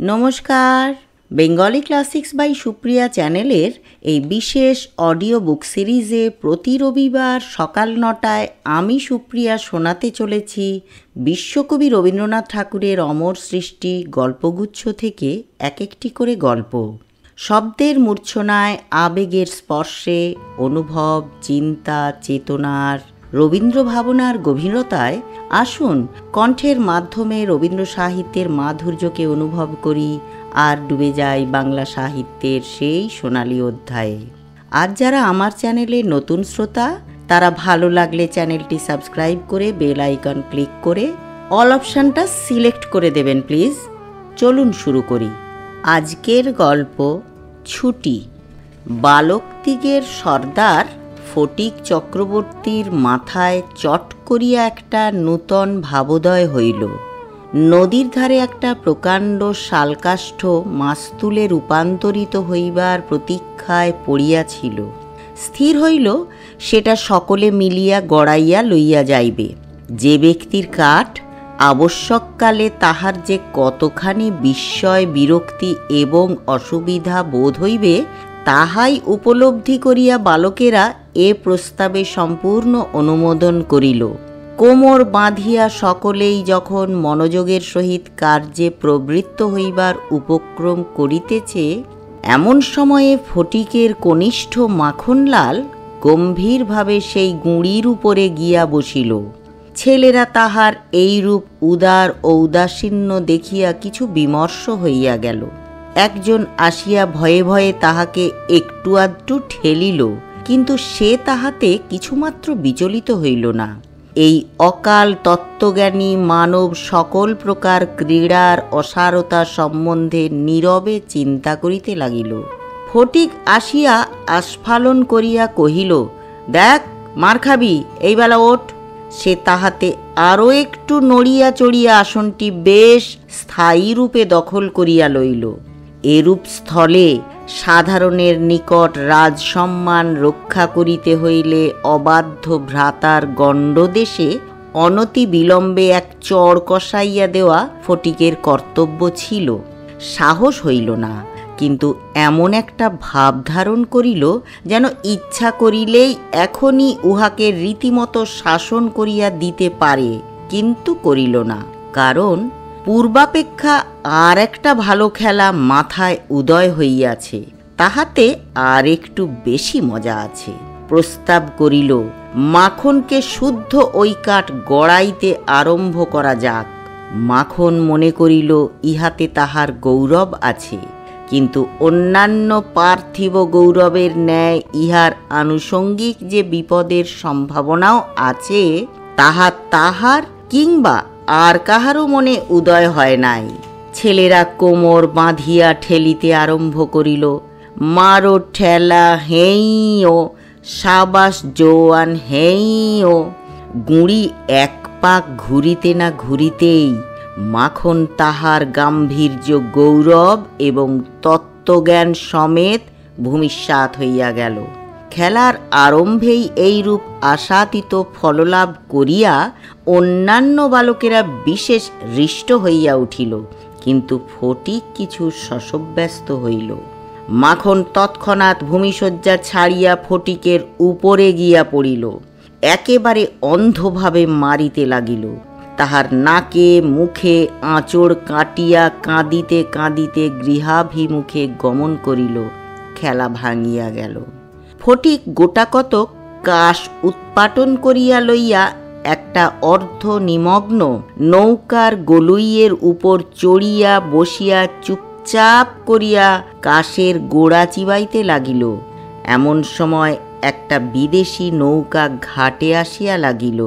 নমস্কার, Bengali classics by Supriya চ্যানেলের এই বিশেষ অডিও বুক সিরিজে প্রতি রবিবার সকাল ৯টায় আমি সুপ্রিয়া শোনাতে চলেছি বিশ্বকবি রবীন্দ্রনাথ ঠাকুরের অমর সৃষ্টি গল্পগুচ্ছ থেকে এক একটি করে গল্প। শব্দের মূর্ছনায়, আবেগের স্পর্শে, অনুভব, চিন্তা, চেতনার, রবীন্দ্র ভাবনার গভীরতায় আসুন কণ্ঠের মাধ্যমে রবীন্দ্র সাহিত্যের মাধুর্যকে অনুভব করি আর ডুবে যাই বাংলা সাহিত্যের সেই সোনালী অধ্যায়ে। আর যারা আমার চ্যানেলে নতুন শ্রোতা, তারা ভালো লাগলে চ্যানেলটি সাবস্ক্রাইব করে বেল আইকন ক্লিক করে অল অপশানটা সিলেক্ট করে দেবেন প্লিজ। চলুন শুরু করি। আজকের গল্প ছুটি। বালকদিগের সর্দার ফটিক চক্রবর্তীর মাথায় চট করিয়া একটা নূতন ভাবোদয় হইল। নদীর ধারে একটা প্রকাণ্ড শালকাষ্ঠ মাস্তুলে রূপান্তরিত হইবার প্রতীক্ষায় পড়িয়াছিল। স্থির হইল সেটা সকলে মিলিয়া গড়াইয়া লইয়া যাইবে। যে ব্যক্তির কাঠ আবশ্যককালে তাহার যে কতখানি বিস্ময়, বিরক্তি এবং অসুবিধা বোধ হইবে তাহাই উপলব্ধি করিয়া বালকেরা এ প্রস্তাবে সম্পূর্ণ অনুমোদন করিল। কোমর বাঁধিয়া সকলেই যখন মনোযোগের সহিত কার্যে প্রবৃত্ত হইবার উপক্রম করিতেছে, এমন সময়ে ফটিকের কনিষ্ঠ মাখনলাল গম্ভীরভাবে সেই গুঁড়ির উপরে গিয়া বসিল। ছেলেরা তাহার এইরূপ উদার ঔদাসীন্য দেখিয়া কিছু বিমর্ষ হইয়া গেল। একজন আসিয়া ভয়ে ভয়ে তাহাকে একটু আধটু ঠেলিল, কিন্তু সে তাহাতে কিছুমাত্র বিচলিত হইল না। এই অকাল তত্ত্বজ্ঞানী মানব সকল প্রকার ক্রীড়ার অসারতা সম্বন্ধে নীরবে চিন্তা করিতে লাগিল। ফটিক আসিয়া আস্ফালন করিয়া কহিল, দেখ মার খাবি, এইবেলা ওঠ। সে তাহাতে আরও একটু নড়িয়া চড়িয়া আসনটি বেশ স্থায়ী রূপে দখল করিয়া লইল। এরূপ স্থলে সাধারণের নিকট রাজসম্মান রক্ষা করিতে হইলে অবাধ্য ভ্রাতার গণ্ডদেশে অনতি বিলম্বে এক চড় কষাইয়া দেওয়া ফটিকের কর্তব্য ছিল। সাহস হইল না, কিন্তু এমন একটা ভাব ধারণ করিল যেন ইচ্ছা করিলেই এখনই উহাকে রীতিমতো শাসন করিয়া দিতে পারে, কিন্তু করিল না। কারণ পূর্বাপেক্ষা আর একটা ভালো খেলা মাথায় উদয় হইয়াছে, তাহাতে আর একটু বেশি মজা আছে। প্রস্তাব করিল, মাখনকে শুদ্ধ ওই কাঠ গড়াইতে আরম্ভ করা যাক। মাখন মনে করিল ইহাতে তাহার গৌরব আছে, কিন্তু অন্যান্য পার্থিব গৌরবের ন্যায় ইহার আনুষঙ্গিক যে বিপদের সম্ভাবনাও আছে, তাহা তাহার কিংবা আর কাহারও মনে উদয় হয় নাই। ছেলেরা কোমর বাঁধিয়া ঠেলিতে আরম্ভ করিল। মারো ঠেলা, হেইও, সাবাস জোয়ান, হেইও। গুঁড়ি এক পাক ঘুরিতে না ঘুরিতেই মাখন তাহার গাম্ভীর্য, গৌরব এবং তত্ত্বজ্ঞান সমেত ভূমিসাৎ হইয়া গেল। খেলার আরম্ভেই এইরূপ আশাতীত ফললাভ করিয়া অন্যান্য বালকেরা বিশেষ হৃষ্ট হইয়া উঠিল, কিন্তু ফটিক কিছু শশব্যস্ত হইল। মাখন তৎক্ষণাৎ ভূমিশয্যা ছাড়িয়া ফটিকের উপরে গিয়া পড়িল। একেবারে অন্ধভাবে মারিতে লাগিল। তাহার নাকে মুখে আঁচড় কাটিয়া কাঁদিতে কাঁদিতে গৃহাভিমুখে গমন করিল। খেলা ভাঙিয়া গেল। ফটিক গোটাকতক কাশ উৎপাটন করিয়া লইয়া একটা অর্ধ নিমগ্ন নৌকার গলুইয়ের উপর চড়িয়া বসিয়া চুপচাপ করিয়া কাশের গোড়া চিবাইতে লাগিল। এমন সময় একটা বিদেশি নৌকা ঘাটে আসিয়া লাগিল।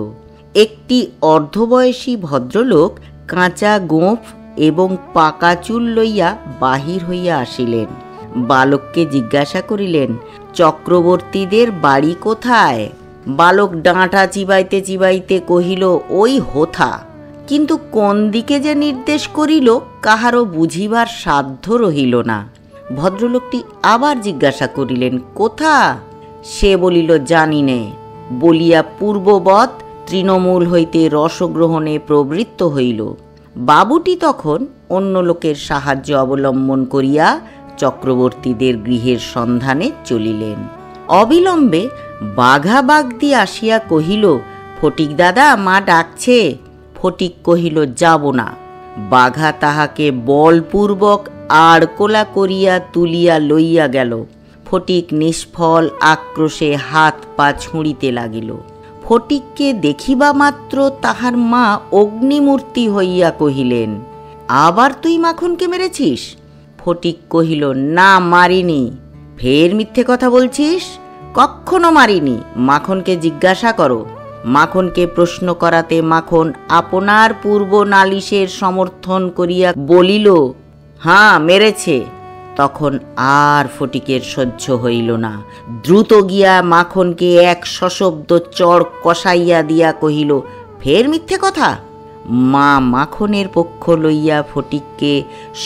একটি অর্ধবয়সী ভদ্রলোক কাঁচা গোঁফ এবং পাকা চুল লইয়া বাহির হইয়া আসিলেন। বালককে জিজ্ঞাসা করিলেন, চক্রবর্তীদের বাড়ি কোথায়? বালক ডাঁটা চিবাইতে চিবাইতে কহিল, ওই হোথা। কিন্তু কোন দিকে যে নির্দেশ করিল কাহারও বুঝিবার সাধ্য রহিল না। ভদ্রলোকটি আবার জিজ্ঞাসা করিলেন, কোথা? সে বলিল, জানি নে, বলিয়া পূর্ববৎ তৃণমূল হইতে রসগ্রহণে প্রবৃত্ত হইল। বাবুটি তখন অন্য লোকের সাহায্য অবলম্বন করিয়া চক্রবর্তীদের গৃহের সন্ধানে চলিলেন। অবিলম্বে বাঘা বাগদি আসিয়া কহিল, ফটিক দাদা, মা ডাকছে। ফটিক কহিল, যাব না। বাঘা তাহাকে বলপূর্বক আড়কোলা করিয়া তুলিয়া লইয়া গেল। ফটিক নিষ্ফল আক্রোশে হাত পা ছুঁড়িতে লাগিল। ফটিককে দেখিবা মাত্র তাহার মা অগ্নিমূর্তি হইয়া কহিলেন, আবার তুই মাখনকে মেরেছিস? ফটিক কহিল, না, মারিনি। ফের মিথ্যে কথা বলছিস? কখনো মারিনি। মাখনকে জিজ্ঞাসা করো। মাখনকে প্রশ্ন করাতে মাখন আপনার পূর্ব নালিশের সমর্থন করিয়া বলিল, হ্যাঁ, মেরেছে। তখন আর ফটিকের সহ্য হইল না। দ্রুত গিয়া মাখনকে এক সশব্দ চড় কষাইয়া দিয়া কহিল, ফের মিথ্যে কথা। মা মাখনের পক্ষ লইয়া ফটিককে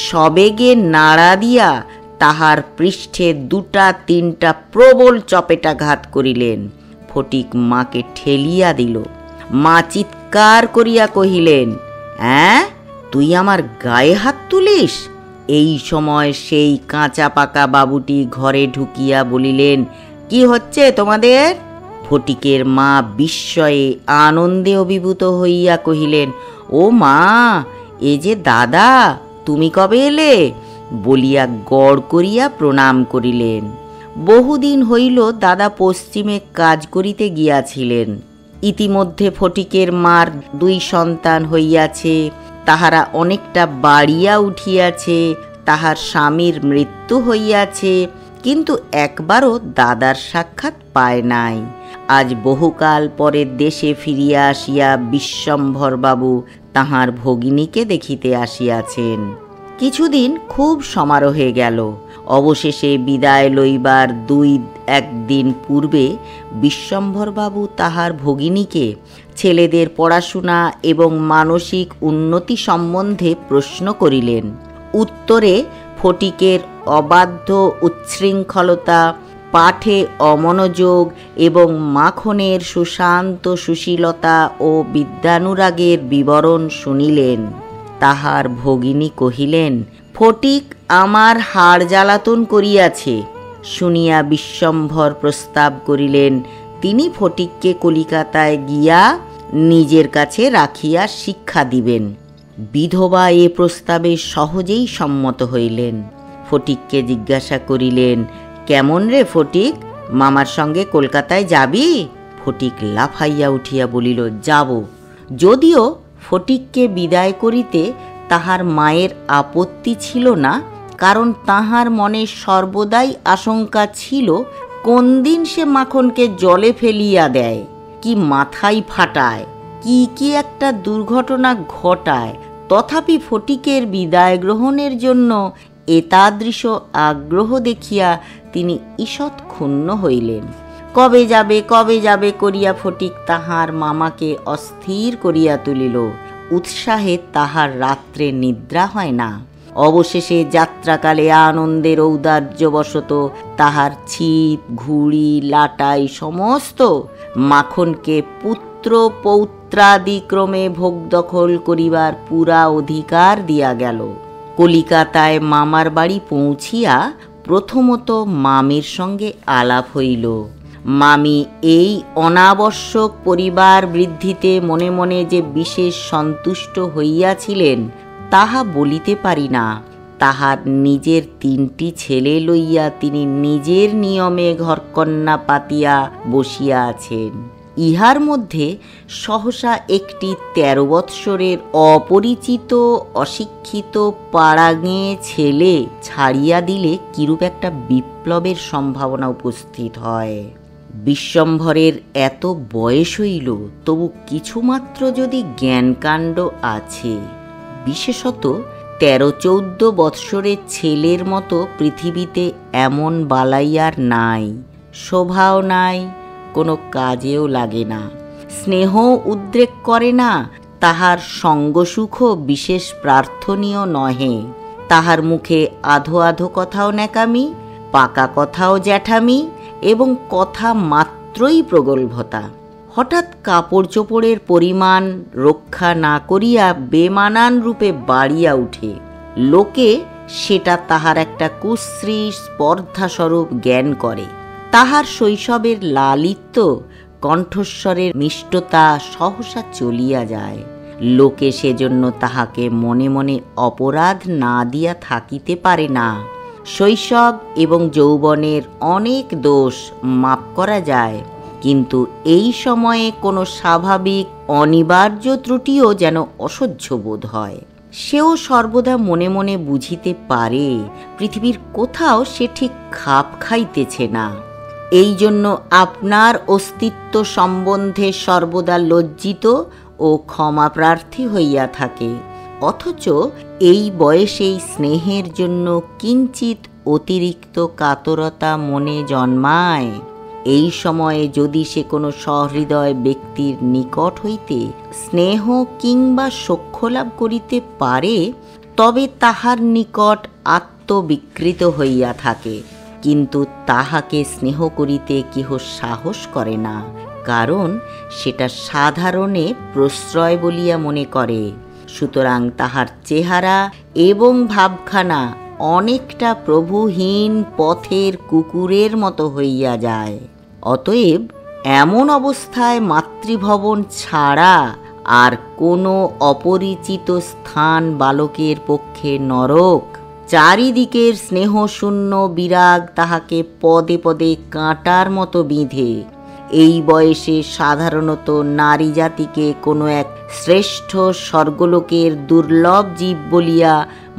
সবেগে নাড়া দিয়া তাহার পৃষ্ঠে 2-3টা প্রবল চপেটাঘাত করিলেন। ফটিক মাকে ঠেলিয়া দিল। মা চিৎকার করিয়া কহিলেন, হ্যাঁ, তুই আমার গায়ে হাত তুলিস? এই সময় সেই কাঁচা পাকা বাবুটি ঘরে ঢুকিয়া বলিলেন, কি হচ্ছে তোমাদের? ফটিকের মা বিস্ময়ে আনন্দে অভিভূত হইয়া কহিলেন, ও মা, এ যে দাদা, তুমি কবে এলে? বলিয়া গড় করিয়া প্রণাম করিলেন। বহুদিন হইল দাদা পশ্চিমে কাজ করিতে গিয়াছিলেন। ইতিমধ্যে ফটিকের মার 2 সন্তান হইয়াছে, তাহারা অনেকটা বাড়িয়া উঠিয়াছে, তাহার স্বামীর মৃত্যু হইয়াছে, কিন্তু একবারও দাদার সাক্ষাৎ পায় নাই। আজ বহুকাল পরে দেশে ফিরিয়া আসিয়া বিশ্বম্ভরবাবু তাহার ভগিনীকে দেখিতে আসিয়াছেন। কিছুদিন খুব সমারোহে গেল। অবশেষে বিদায় লইবার 2-1 দিন পূর্বে বিশ্বম্ভরবাবু তাহার ভগিনীকে ছেলেদের পড়াশোনা এবং মানসিক উন্নতি সম্বন্ধে প্রশ্ন করিলেন। উত্তরে ফটিকের অবাধ্য উচ্ছৃঙ্খলতা, পাঠে অমনোযোগ এবং মাখনের সুশান্ত সুশীলতা ও বিদ্যানুরাগের বিবরণ শুনিলেন। তাহার ভগিনী কহিলেন, ফটিক আমার হাড় জ্বালাতন করিয়াছে। শুনিয়া বিশ্বম্ভর প্রস্তাব করিলেন, তিনি ফটিককে কলিকাতায় গিয়া নিজের কাছে রাখিয়া শিক্ষা দিবেন। বিধবা এ প্রস্তাবে সহজেই সম্মত হইলেন। ফটিককে জিজ্ঞাসা করিলেন, কেমন রে ফটিক, মামার সঙ্গে কলকাতায় যাবি? ফটিক লাফাইয়া উঠিয়া বলিল, যাব। যদিও ফটিককে বিদায় করিতে তাহার মায়ের আপত্তি ছিল না, কারণ তাহার মনে সর্বদাই আশঙ্কা ছিল কোন দিন সে মাখনকে জলে ফেলিয়া দেয়, কি মাথায় ফাটায়, কি একটা দুর্ঘটনা ঘটায়। তথাপি ফটিকের বিদায় গ্রহণের জন্য এতাদৃশ আগ্রহ দেখিয়া তিনি ঈষৎ ক্ষুণ্ণ হইলেন। কবে যাবে করিয়া ফটিক তাহার মামাকে অস্থির করিয়া তুলিল। উৎসাহে তাহার রাত্রে নিদ্রা হয় না। অবশেষে যাত্রাকালে আনন্দের ঔদার্যবশত তাহার ছিপ, ঘুড়ি, লাটাই সমস্ত মাখনকে পুত্র পৌত্রাদিক্রমে ভোগ দখল করিবার পুরা অধিকার দিয়া গেল। কলিকাতায় মামার বাড়ি পৌঁছিয়া প্রথমত মামির সঙ্গে আলাপ হইল। মামি এই অনাবশ্যক পরিবার বৃদ্ধিতে মনে মনে যে বিশেষ সন্তুষ্ট হইয়াছিলেন তাহা বলিতে পারি না। তাহার নিজের 3টি ছেলে লইয়া তিনি নিজের নিয়মে ঘরকন্যা পাতিয়া বসিয়া আছেন। ইহার মধ্যে সহসা একটি 13 বৎসরের অপরিচিত অশিক্ষিত পাড়াগে ছেলে ছাড়িয়া দিলে কিরূপ একটা বিপ্লবের সম্ভাবনা উপস্থিত হয়। বিশ্বম্ভরের এত বয়স হইল, তবু কিছুমাত্র যদি জ্ঞানকাণ্ড আছে। বিশেষত 13-14 বৎসরের ছেলের মতো পৃথিবীতে এমন বালাইয়ার নাই। শোভাও নাই, কোনো কাজেও লাগে না, স্নেহ উদ্রেক করে না, তাহার সঙ্গসুখও বিশেষ প্রার্থনীয় নহে। তাহার মুখে আধো আধো কথাও ন্যাকামি, পাকা কথাও জ্যাঠামি এবং কথা মাত্রই প্রগল্ভতা। হঠাৎ কাপড় চোপড়ের পরিমাণ রক্ষা না করিয়া বেমানান রূপে বাড়িয়া উঠে। লোকে সেটা তাহার একটা কুশ্রী স্পর্ধাস্বরূপ জ্ঞান করে। তাহার শৈশবের লালিত্য কণ্ঠস্বরের মিষ্টতা সহসা চলিয়া যায়। লোকে সেজন্য তাহাকে মনে মনে অপরাধ না দিয়া থাকিতে পারে না। শৈশব এবং যৌবনের অনেক দোষ মাপ করা যায়, কিন্তু এই সময়ে কোনো স্বাভাবিক অনিবার্য ত্রুটিও যেন অসহ্য বোধ হয়। সেও সর্বদা মনে মনে বুঝিতে পারে পৃথিবীর কোথাও সে ঠিক খাপ খাইতেছে না। এই জন্য আপনার অস্তিত্ব সম্বন্ধে সর্বদা লজ্জিত ও ক্ষমাপ্রার্থী হইয়া থাকে। অথচ এই বয়সেই স্নেহের জন্য কিঞ্চিত অতিরিক্ত কাতরতা মনে জন্মায়। এই সময়ে যদি সে কোনো সহৃদয় ব্যক্তির নিকট হইতে স্নেহ কিংবা সখ্য লাভ করিতে পারে, তবে তাহার নিকট আত্মবিকৃত হইয়া থাকে, কিন্তু তাহাকে স্নেহ করিতে কেহ সাহস করে না, কারণ সেটা সাধারণে প্রশ্রয় বলিয়া মনে করে। সুতরাং তাহার চেহারা এবং ভাবখানা অনেকটা প্রভুহীন পথের কুকুরের মতো হইয়া যায়। অতএব এমন অবস্থায় মাতৃভবন ছাড়া আর কোনো অপরিচিত স্থান বালকের পক্ষে নরক। চারিদিকের স্নেহশূন্য বিরাগ তাহাকে পদে পদে কাঁটার মতো বিঁধে। এই বয়সে সাধারণত নারী জাতিকে কোনো এক শ্রেষ্ঠ স্বর্গলোকের দুর্লভ জীব বলিয়া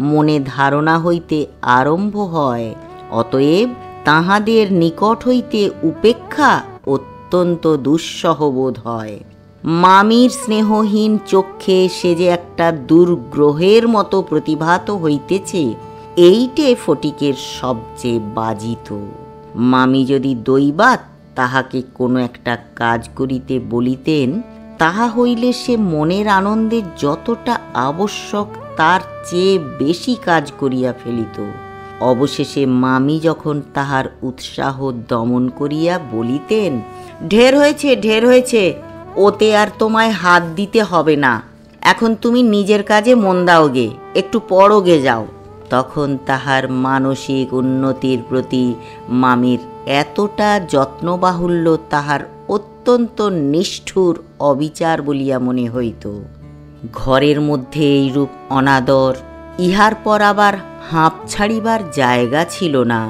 মনে ধারণা হইতে আরম্ভ হয়। অতএব তাহাদের নিকট হইতে উপেক্ষা অত্যন্ত দুঃসহ বোধ হয়। মামির স্নেহহীন চক্ষে সে যে একটা দুর্গ্রহের মতো প্রতিভাত হইতেছে, এইটে ফটিকের সবচেয়ে বাজিত। মামি যদি দৈবাৎ তাহাকে কোনো একটা কাজ করিতে বলিতেন, তাহা হইলে সে মনের আনন্দে যতটা আবশ্যক তার চেয়ে বেশি কাজ করিয়া ফেলিত। অবশেষে মামি যখন তাহার উৎসাহ দমন করিয়া বলিতেন, ঢের হয়েছে, ঢের হয়েছে, ওতে আর তোমায় হাত দিতে হবে না, এখন তুমি নিজের কাজে মন দাও গে, একটু পড়ো গে যাও, তখন তাহার মানসিক উন্নতির প্রতি মামির এতটা যত্নবাহুল্য তাহার অত্যন্ত নিষ্ঠুর অবিচার বলিয়া মনে হইত। ঘরের মধ্যে এইরূপ অনাদর, ইহার পর আবার হাঁপ ছাড়িবার জায়গা ছিল না।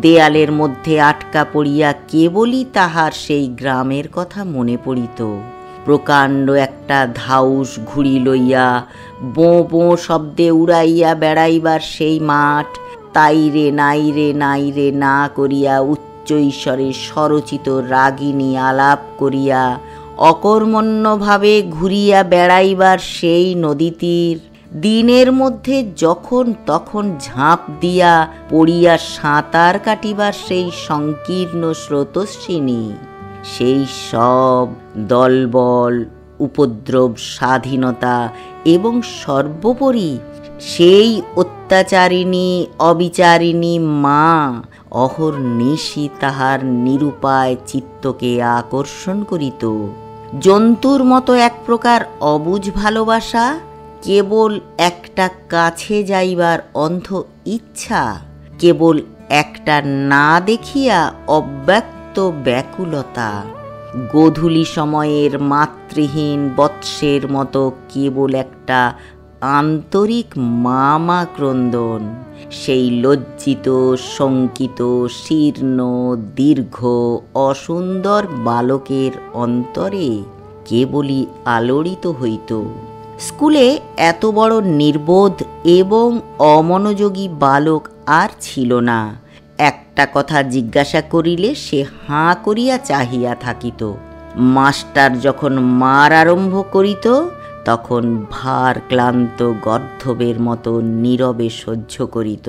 দেয়ালের মধ্যে আটকা পড়িয়া কেবলই তাহার সেই গ্রামের কথা মনে পড়িত। প্রকাণ্ড একটা ধাউস ঘুড়ি লইয়া বোঁ বোঁ শব্দে উড়াইয়া বেড়াইবার সেই মাঠ, তাই রে নাই রে নাই রে না করিয়া উচ্চ ঈশ্বরে স্বরচিত রাগিনী আলাপ করিয়া অকর্মণ্যভাবে ঘুরিয়া বেড়াইবার সেই নদী তীর, দিনের মধ্যে যখন তখন ঝাঁপ দিয়া পড়িয়া সাঁতার কাটিবার সেই সংকীর্ণ স্রোতস্বিনী, সেই সব দলবল, উপদ্রব, স্বাধীনতা এবং সর্বোপরি সেই অত্যাচারিণী অবিচারিণী মা অহর্নিশি তাহার নিরুপায় চিত্তকে আকর্ষণ করিত। জন্তুর মতো এক প্রকার অবুঝ ভালোবাসা, কেবল একটা কাছে যাইবার অন্ধ ইচ্ছা, কেবল একটা না দেখিয়া অব্যক্ত ব্যাকুলতা, গোধূলি সময়ের মাতৃহীন বৎসের মতো কেবল একটা আন্তরিক মা ক্রন্দন, সেই লজ্জিত, শঙ্কিত, শীর্ণ, দীর্ঘ, অসুন্দর বালকের অন্তরে কেবলই আলোড়িত হইত। স্কুলে এত বড় নির্বোধ এবং অমনোযোগী বালক আর ছিল না। একটা কথা জিজ্ঞাসা করিলে সে হাঁ করিয়া চাহিয়া থাকিত। মাস্টার যখন মার আরম্ভ করিত, তখন ভার ক্লান্ত গর্ধবের মতো নীরবে সহ্য করিত।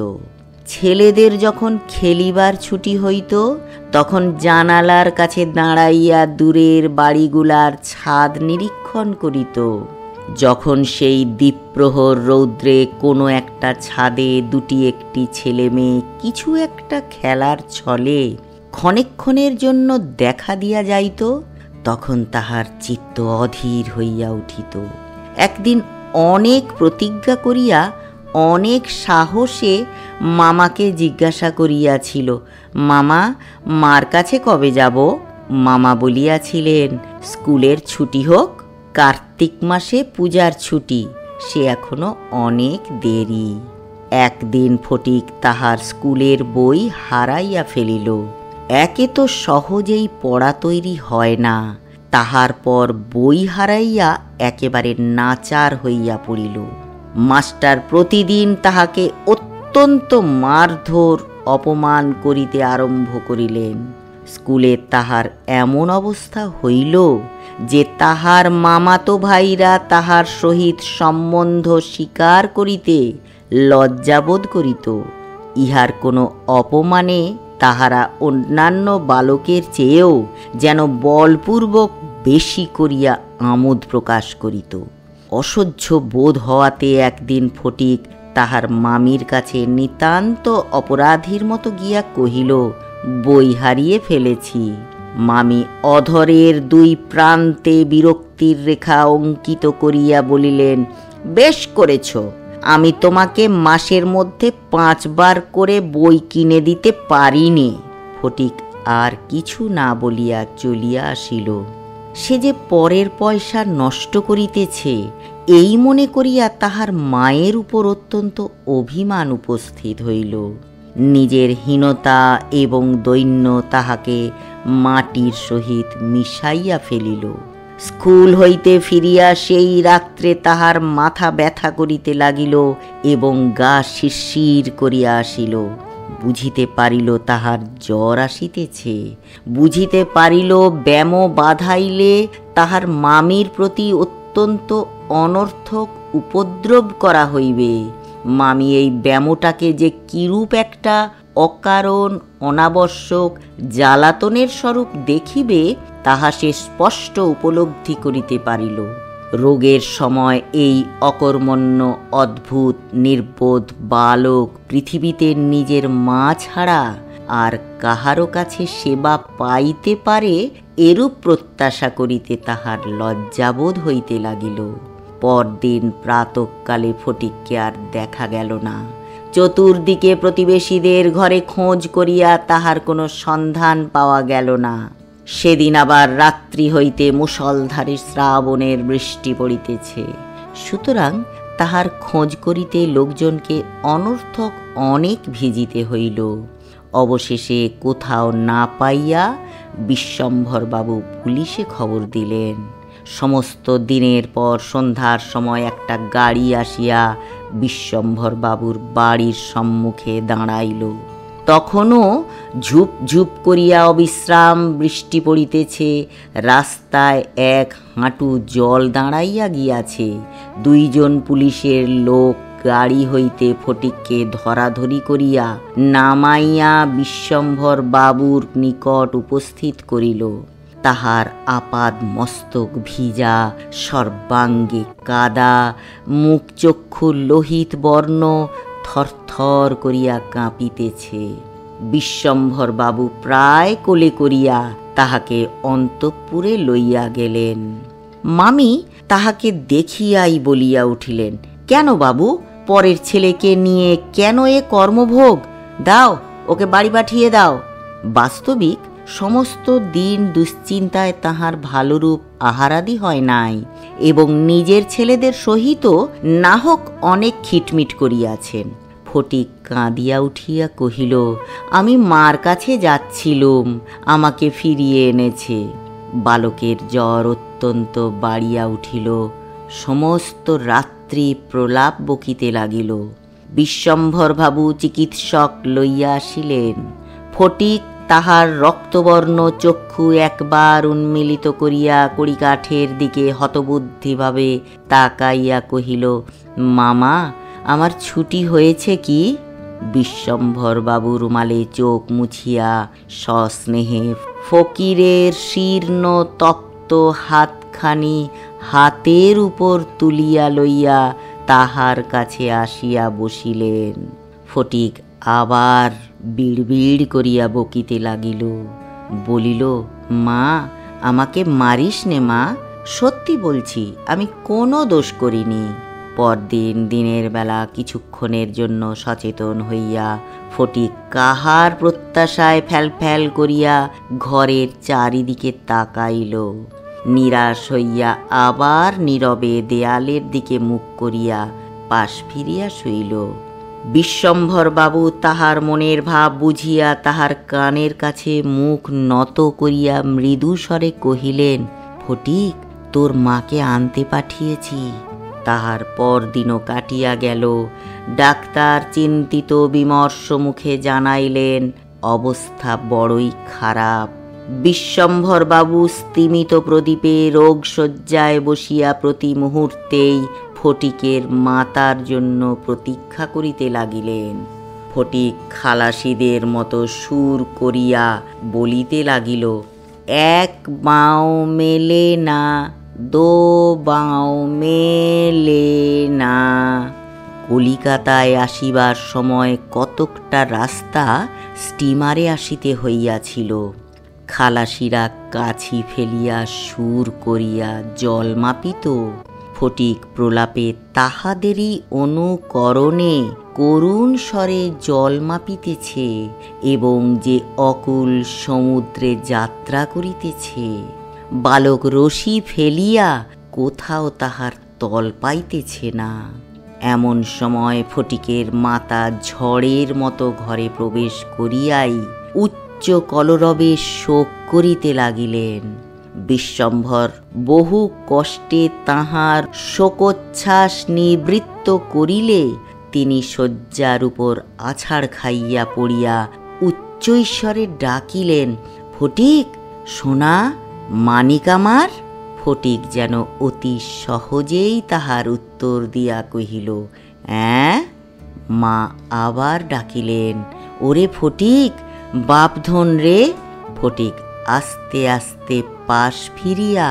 ছেলেদের যখন খেলিবার ছুটি হইত, তখন জানালার কাছে দাঁড়াইয়া দূরের বাড়িগুলার ছাদ নিরীক্ষণ করিত। যখন সেই দ্বীপ্রহর রৌদ্রে কোনো একটা ছাদে দুটি একটি ছেলে মেয়ে কিছু একটা খেলার ছলে ক্ষণেক্ষণের জন্য দেখা দিয়া যাইত, তখন তাহার চিত্ত অধীর হইয়া উঠিত। একদিন অনেক প্রতিজ্ঞা করিয়া অনেক সাহসে মামাকে জিজ্ঞাসা করিয়াছিল, মামা, মার কাছে কবে যাব? মামা বলিয়াছিলেন, স্কুলের ছুটি হোক, কার্তিক মাসে পূজার ছুটি, সে এখনো অনেক দেরি। একদিন ফটিক তাহার স্কুলের বই হারাইয়া ফেলিল। একে তো সহজেই পড়া তৈরি হয় না, তাহার পর বই হারাইয়া একেবারে নাচার হইয়া পড়িল। মাস্টার প্রতিদিন তাহাকে অত্যন্ত মারধর অপমান করিতে আরম্ভ করিলেন। স্কুলে তাহার এমন অবস্থা হইল যে তাহার মামাতো ভাইরা তাহার সহিত সম্বন্ধ স্বীকার করিতে লজ্জাবোধ করিত। ইহার কোনো অপমানে তাহারা অন্যান্য বালকের চেয়েও যেন বলপূর্বক বেশি করিয়া আমোদ প্রকাশ করিত। অসহ্য বোধ হওয়াতে একদিন ফটিক তাহার মামির কাছে নিতান্ত অপরাধীর মতো গিয়া কহিল, বই হারিয়ে ফেলেছি। মামি অধরের দুই প্রান্তে বিরক্তির রেখা অঙ্কিত করিয়া বলিলেন, বেশ করেছ, আমি তোমাকে মাসের মধ্যে 5 বার করে বই কিনে দিতে পারিনি। ফটিক আর কিছু না বলিয়া চলিয়া আসিল। সে যে পরের পয়সা নষ্ট করিতেছে এই মনে করিয়া তাহার মায়ের উপর অত্যন্ত অভিমান উপস্থিত হইল। নিজের হীনতা এবং দৈন্য তাহাকে মাটির সহিত মিশাইয়া ফেলিল। স্কুল হইতে ফিরিয়া সেই রাত্রে তাহার মাথা ব্যথা করিতে লাগিল এবং গা শিরশির করিয়া আসিল। বুঝিতে পারিল তাহার জ্বর আসিতেছে, বুঝিতে পারিল ব্যাম বাধাইলে তাহার মামির প্রতি অত্যন্ত অনর্থক উপদ্রব করা হইবে। মামি এই ব্যামোটাকে যে কিরূপ একটা অকারণ অনাবশ্যক জ্বালাতনের স্বরূপ দেখিবে তাহা সে স্পষ্ট উপলব্ধি করিতে পারিল। রোগের সময় এই অকর্মণ্য অদ্ভুত নির্বোধ বালক পৃথিবীতে নিজের মা ছাড়া আর কাহারও কাছে সেবা পাইতে পারে এরূপ প্রত্যাশা করিতে তাহার লজ্জাবোধ হইতে লাগিল। পরদিন প্রাতঃকালে ফটিককে আর দেখা গেল না। চতুর্দিকে প্রতিবেশীদের ঘরে খোঁজ করিয়া তাহার কোনো সন্ধান পাওয়া গেল না। সেদিন আবার রাত্রি হইতে মুষলধারে শ্রাবণের বৃষ্টি পড়িতেছে, সুতরাং তাহার খোঁজ করিতে লোকজনকে অনর্থক অনেক ভিজিতে হইল। অবশেষে কোথাও না পাইয়া বিশ্বম্ভরবাবু পুলিশে খবর দিলেন। সমস্ত দিনের পর সন্ধ্যার সময় একটা গাড়ি আসিয়া বিশ্বম্ভরবাবুর বাড়ির সম্মুখে দাঁড়াইল। তখনও ঝুপ ঝুপ করিয়া অবিশ্রাম বৃষ্টি পড়িতেছে। রাস্তায় 1 হাঁটু জল দাঁড়াইয়া গিয়াছে। 2 জন পুলিশের লোক গাড়ি হইতে ফটিককে ধরাধরি করিয়া নামাইয়া বিশ্বম্ভর বাবুর নিকট উপস্থিত করিল। তাহার আপাদ মস্তক ভিজা, সর্বাঙ্গে কাদা, মুখ চক্ষু লোহিত বর্ণ, থরথর করিয়া কাঁপিতেছে। বিশ্বম্ভর বাবু প্রায় কোলে করিয়া তাহাকে অন্তঃপুরে লইয়া গেলেন। মামি তাহাকে দেখিয়াই বলিয়া উঠিলেন, কেন বাবু, পরের ছেলেকে নিয়ে কেন এ কর্মভোগ? দাও, ওকে বাড়ি পাঠিয়ে দাও। বাস্তবিক সমস্ত দিন দুশ্চিন্তায় তাহার ভালোরূপ আহারাদি হয় নাই এবং নিজের ছেলেদের সহিত না হোক অনেক খিটমিট করিয়াছেন। ফটিক কাঁদিয়া উঠিয়া কহিল, আমি মার কাছে যাচ্ছিলুম, আমাকে ফিরিয়ে এনেছে। বালকের জ্বর অত্যন্ত বাড়িয়া উঠিল। সমস্ত রাত্রি প্রলাপ বকিতে লাগিল। বিশ্বম্ভরবাবু চিকিৎসক লইয়া আসিলেন। ফটিক তাহার রক্তবর্ণ চক্ষু একবার উন্মিলিত করিয়া কড়িকাঠের দিকে হতবুদ্ধিভাবে তাকাইয়া কহিল, মামা, আমার ছুটি হয়েছে কি? বিশ্বম্ভরবাবু রুমালে চোখ মুছিয়া সস্নেহে ফকিরের শীর্ণ তপ্ত হাতখানি হাতের উপর তুলিয়া লইয়া তাহার কাছে আসিয়া বসিলেন। ফটিক আবার বিড়বিড় করিয়া বকিতে লাগিল। বলিল, মা, আমাকে মারিস নে মা, সত্যি বলছি, আমি কোনো দোষ করিনি। পরদিন দিনের বেলা কিছুক্ষণের জন্য সচেতন হইয়া ফটিক কাহার প্রত্যাশায় ফ্যাল করিয়া ঘরের চারিদিকে তাকাইল। নিরাশ হইয়া আবার নীরবে দেয়ালের দিকে মুখ করিয়া পাশ ফিরিয়া শুইল। বিশ্বম্ভর বাবু তাহার মনের ভাব বুঝিয়া তাহার কানের কাছে মুখ নত করিয়া মৃদু স্বরে কহিলেন, ফটিক, তোর মাকে আনতে পাঠিয়েছি। তাহার পরদিনও কাটিয়া গেল। ডাক্তার চিন্তিত বিমর্ষ মুখে জানাইলেন, অবস্থা বড়ই খারাপ। বিশ্বম্ভর বাবু স্তিমিত প্রদীপে রোগশয্যায় বসিয়া প্রতি মুহূর্তেই ফটিকের মাতার জন্য প্রতীক্ষা করিতে লাগিলেন। ফটিক খালাসিদের মতো সুর করিয়া বলিতে লাগিল, এক বাঁও মেলে না, দো বাঁও মেলে না। কলিকাতায় আসিবার সময় কতকটা রাস্তা স্টিমারে আসিতে হইয়াছিল। খালাসিরা কাছি ফেলিয়া সুর করিয়া জল মাপিত। ফটিক প্রলাপে তাহাদেরই অনুকরণে করুণ স্বরে জল মাপিতেছে এবং যে অকুল সমুদ্রে যাত্রা করিতেছে। বালক রশি ফেলিয়া কোথাও তাহার তল পাইতেছে না। এমন সময় ফটিকের মাতা ঝড়ের মতো ঘরে প্রবেশ করিয়াই উচ্চ কলরবে শোক করিতে লাগিলেন। বিশ্বম্ভর বহু কষ্টে তাহার শোকোচ্ছ্বাস নিবৃত্ত করিলে তিনি শয্যার উপর আছাড় খাইয়া পড়িয়া উচ্চৈঃস্বরে ডাকিলেন, ফটিক, সোনা, মানিক আমার। ফটিক যেন অতি সহজেই তাহার উত্তর দিয়া কহিল, অ্যাঁ? মা আবার ডাকিলেন, ওরে ফটিক, বাপধন রে। ফটিক আস্তে আস্তে পাশ ফিরিয়া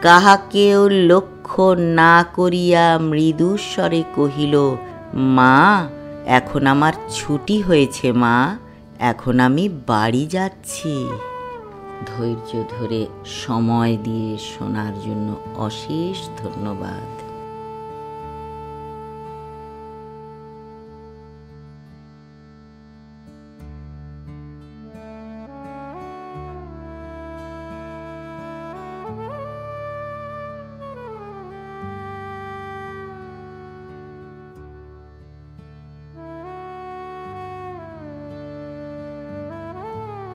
কাহাকেও লক্ষ্য না করিয়া মৃদুস্বরে কহিল, মা, এখন আমার ছুটি হয়েছে মা, এখন আমি বাড়ি যাচ্ছি। ধৈর্য ধরে সময় দিয়ে শোনার জন্য অশেষ ধন্যবাদ।